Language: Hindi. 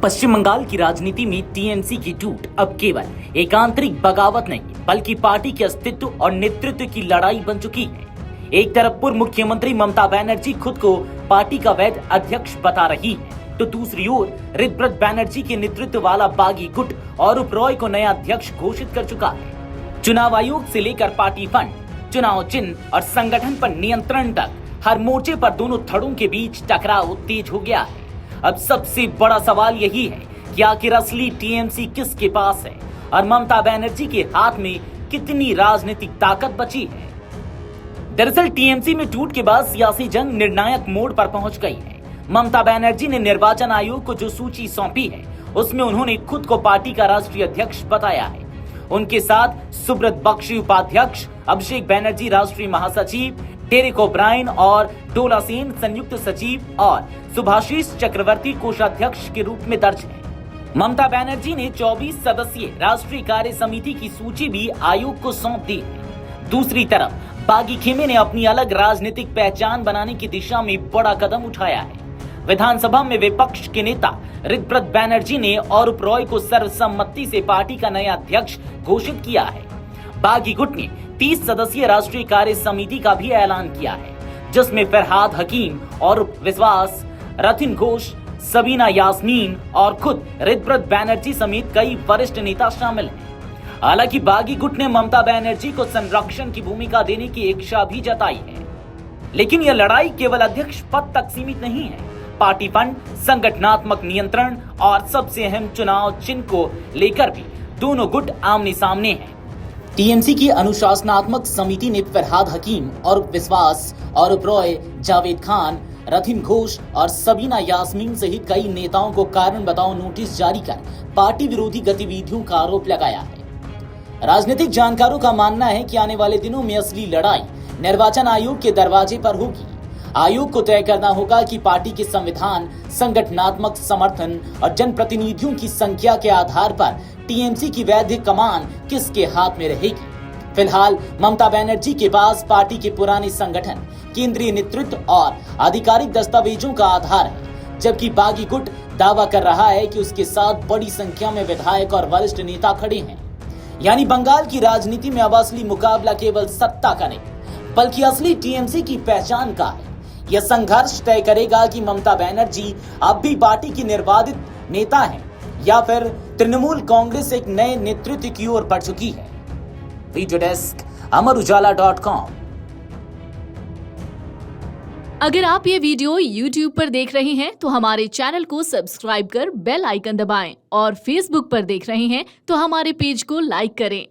पश्चिम बंगाल की राजनीति में टीएमसी की टूट अब केवल एक आंतरिक बगावत नहीं बल्कि पार्टी के अस्तित्व और नेतृत्व की लड़ाई बन चुकी है। एक तरफ पूर्व मुख्यमंत्री ममता बनर्जी खुद को पार्टी का वैध अध्यक्ष बता रही है, तो दूसरी ओर ऋतव्रत बनर्जी के नेतृत्व वाला बागी गुट अरूप रॉय को नया अध्यक्ष घोषित कर चुका है। चुनाव आयोग से लेकर पार्टी फंड, चुनाव चिन्ह और संगठन पर नियंत्रण तक हर मोर्चे पर दोनों धड़ों के बीच टकराव तेज हो गया है। अब सबसे बड़ा सवाल यही है कि आखिर असली टीएमसी किसके पास है और ममता बनर्जी के हाथ में कितनी राजनीतिक ताकत बची है। दरअसल टीएमसी में टूट के बाद सियासी जंग निर्णायक मोड़ पर पहुंच गई है। ममता बनर्जी ने निर्वाचन आयोग को जो सूची सौंपी है उसमें उन्होंने खुद को पार्टी का राष्ट्रीय अध्यक्ष बताया है। उनके साथ सुब्रत बख्शी उपाध्यक्ष, अभिषेक बनर्जी राष्ट्रीय महासचिव, डेरेक ओब्रायन और डोला सेन संयुक्त सचिव और सुभाषिष चक्रवर्ती कोषाध्यक्ष के रूप में दर्ज है। ममता बनर्जी ने 24 सदस्यीय राष्ट्रीय कार्य समिति की सूची भी आयोग को सौंप दी है। दूसरी तरफ बागी खेमे ने अपनी अलग राजनीतिक पहचान बनाने की दिशा में बड़ा कदम उठाया है। विधानसभा में विपक्ष के नेता ऋतव्रत बनर्जी ने अरूप रॉय को सर्वसम्मति से पार्टी का नया अध्यक्ष घोषित किया है। बागी गुट ने 30 सदस्यीय राष्ट्रीय कार्य समिति का भी ऐलान किया है, जिसमें फरहाद हकीम और विश्वास, रथिन घोष, सबीना यास्मीन और खुद ऋतव्रत बनर्जी समेत कई वरिष्ठ नेता शामिल हैं। हालांकि बागी गुट ने ममता बनर्जी को संरक्षण की भूमिका देने की इच्छा भी जताई है, लेकिन यह लड़ाई केवल अध्यक्ष पद तक सीमित नहीं है। पार्टी फंड, संगठनात्मक नियंत्रण और सबसे अहम चुनाव चिन्ह को लेकर भी दोनों गुट आमने सामने हैं। टीएमसी की अनुशासनात्मक समिति ने फरहाद हकीम और विश्वास, अरूप रॉय, जावेद खान, रथिन घोष और सबीना यास्मीन सहित कई नेताओं को कारण बताओ नोटिस जारी कर पार्टी विरोधी गतिविधियों का आरोप लगाया है। राजनीतिक जानकारों का मानना है कि आने वाले दिनों में असली लड़ाई निर्वाचन आयोग के दरवाजे पर होगी। आयोग को तय करना होगा कि पार्टी के संविधान, संगठनात्मक समर्थन और जनप्रतिनिधियों की संख्या के आधार पर टीएमसी की वैध कमान किसके हाथ में रहेगी। फिलहाल ममता बनर्जी के पास पार्टी के पुराने संगठन, केंद्रीय नेतृत्व और आधिकारिक दस्तावेजों का आधार है, जबकि बागी गुट दावा कर रहा है कि उसके साथ बड़ी संख्या में विधायक और वरिष्ठ नेता खड़े हैं। यानी बंगाल की राजनीति में अब असली मुकाबला केवल सत्ता का नहीं बल्कि असली टीएमसी की पहचान का है। यह संघर्ष तय करेगा कि ममता बनर्जी अब भी पार्टी की निर्वाचित नेता हैं या फिर तृणमूल कांग्रेस एक नए नेतृत्व की ओर बढ़ चुकी है। वीडियो डेस्क अमरउजाला.com। अगर आप ये वीडियो YouTube पर देख रहे हैं तो हमारे चैनल को सब्सक्राइब कर बेल आइकन दबाएं और Facebook पर देख रहे हैं तो हमारे पेज को लाइक करें।